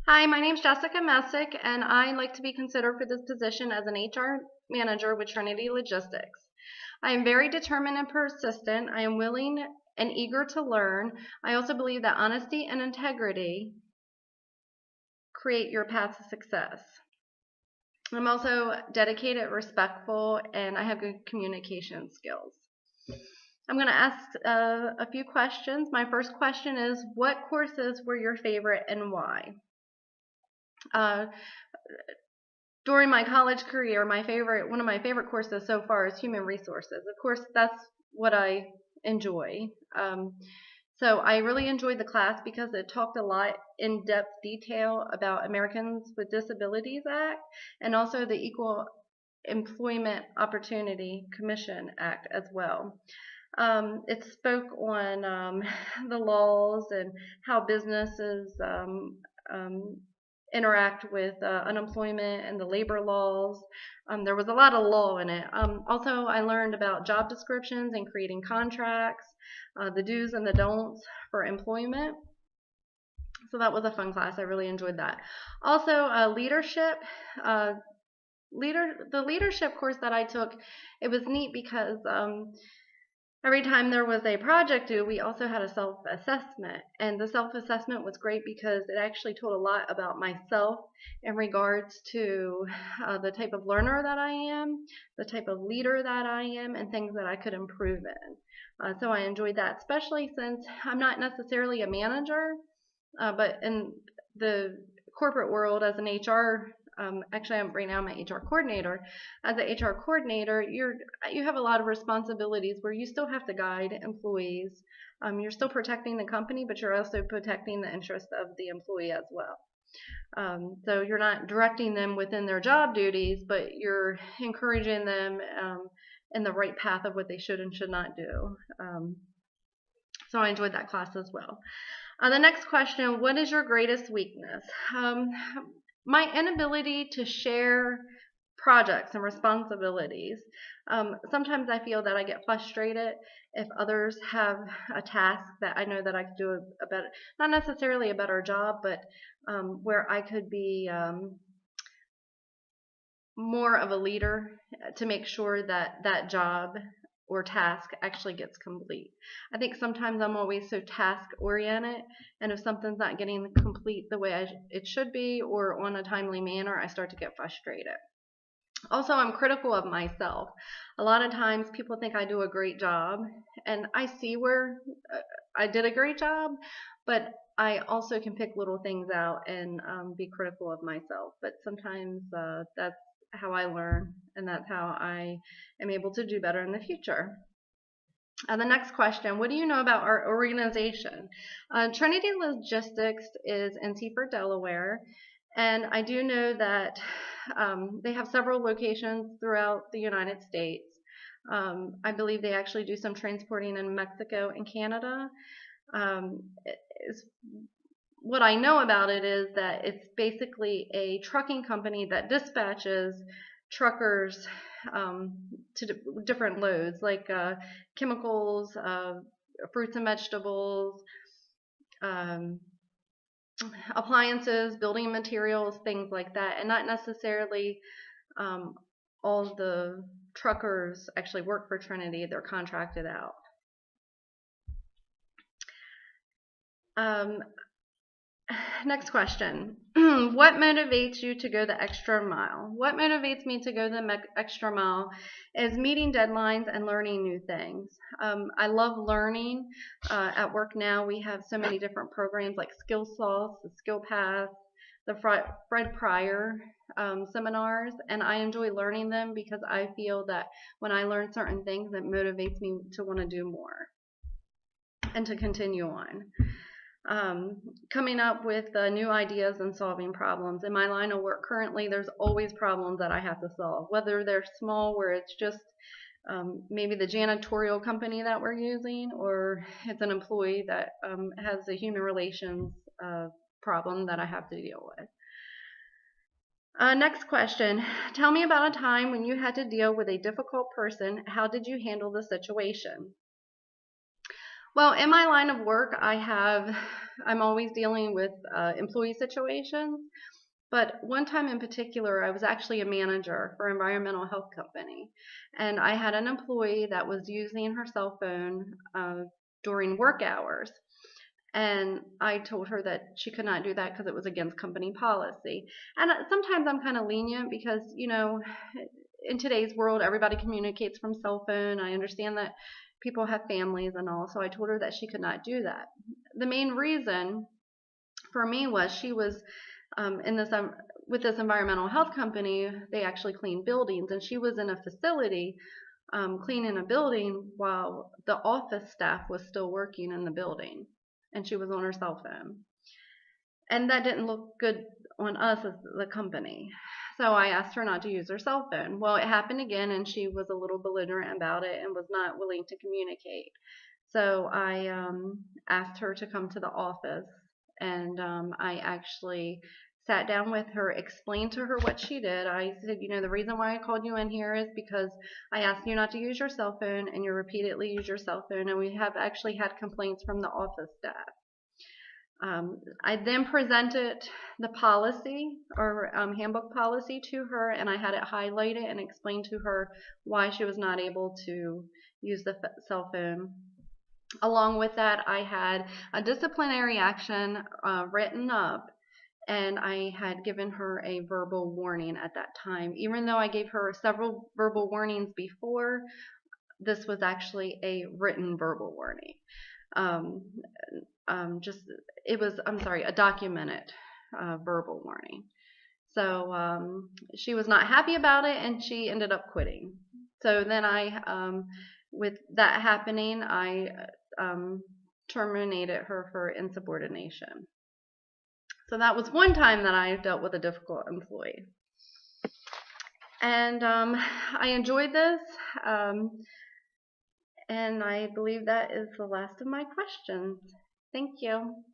Hi, my name is Jessica Messick, and I like to be considered for this position as an HR manager with Trinity Logistics. I am very determined and persistent. I am willing and eager to learn. I also believe that honesty and integrity create your path to success. I'm also dedicated, respectful, and I have good communication skills. I'm going to ask a few questions. My first question is, what courses were your favorite and why? During my college career, one of my favorite courses so far is human resources. Of course, that's what I enjoy. So I really enjoyed the class because it talked a lot in depth detail about Americans with Disabilities Act and also the Equal Employment Opportunity Commission Act as well. It spoke on the laws and how businesses interact with unemployment and the labor laws. There was a lot of law in it. Also, I learned about job descriptions and creating contracts, the do's and the don'ts for employment. So that was a fun class. I really enjoyed that. Also, leadership. The leadership course that I took, it was neat because every time there was a project due, we also had a self-assessment. And the self-assessment was great because it actually told a lot about myself in regards to the type of learner that I am, the type of leader that I am, and things that I could improve in. So I enjoyed that, especially since I'm not necessarily a manager, but in the corporate world as an HR actually, right now I'm an HR coordinator. As an HR coordinator, you have a lot of responsibilities where you still have to guide employees. You're still protecting the company, but you're also protecting the interest of the employee as well. So you're not directing them within their job duties, but you're encouraging them in the right path of what they should and should not do. So I enjoyed that class as well. The next question, what is your greatest weakness? My inability to share projects and responsibilities. Sometimes I feel that I get frustrated if others have a task that I know that I could do a better, not necessarily a better job, but where I could be more of a leader to make sure that that job or task actually gets complete. I think sometimes I'm always so task oriented, and if something's not getting complete the way it should be or on a timely manner, I start to get frustrated. Also, I'm critical of myself. A lot of times people think I do a great job, and I see where I did a great job, but I also can pick little things out and be critical of myself. But sometimes that's how I learn, and that's how I am able to do better in the future. The next question, what do you know about our organization? Trinity Logistics is in Seaford, Delaware, and I do know that they have several locations throughout the United States. I believe they actually do some transporting in Mexico and Canada. What I know about it is that it's basically a trucking company that dispatches truckers to different loads, like chemicals, fruits and vegetables, um, appliances, building materials, things like that, and not necessarily all the truckers actually work for Trinity. They're contracted out. Next question. What motivates you to go the extra mile? What motivates me to go the extra mile is meeting deadlines and learning new things. I love learning. At work now, we have so many different programs like SkillSoft, the Skill Path, the Fred Pryor seminars, and I enjoy learning them because I feel that when I learn certain things, it motivates me to want to do more and to continue on. Coming up with new ideas and solving problems. In my line of work currently, there's always problems that I have to solve, whether they're small where it's just maybe the janitorial company that we're using, or it's an employee that has a human relations problem that I have to deal with. Next question. Tell me about a time when you had to deal with a difficult person. How did you handle the situation? Well, in my line of work, I'm always dealing with employee situations. But one time in particular, I was actually a manager for an environmental health company, and I had an employee that was using her cell phone during work hours. And I told her that she could not do that because it was against company policy. And sometimes I'm kind of lenient because, in today's world, everybody communicates from cell phone. I understand that people have families and all, so I told her that she could not do that. The main reason for me was she was in this with this environmental health company. They actually clean buildings, and she was in a facility cleaning a building while the office staff was still working in the building, and she was on her cell phone. And that didn't look good on us as the company. So I asked her not to use her cell phone. Well, it happened again, and she was a little belligerent about it and was not willing to communicate. So I asked her to come to the office, and I actually sat down with her, explained to her what she did. I said, the reason why I called you in here is because I asked you not to use your cell phone, and you repeatedly use your cell phone, and we have actually had complaints from the office staff. I then presented the policy or handbook policy to her, and I had it highlighted and explained to her why she was not able to use the cell phone. Along with that, I had a disciplinary action written up, and I had given her a verbal warning at that time. Even though I gave her several verbal warnings before, this was actually a written verbal warning. A documented verbal warning. So she was not happy about it, and she ended up quitting. So then with that happening, I terminated her for insubordination. So that was one time that I dealt with a difficult employee. And I enjoyed this. And I believe that is the last of my questions. Thank you.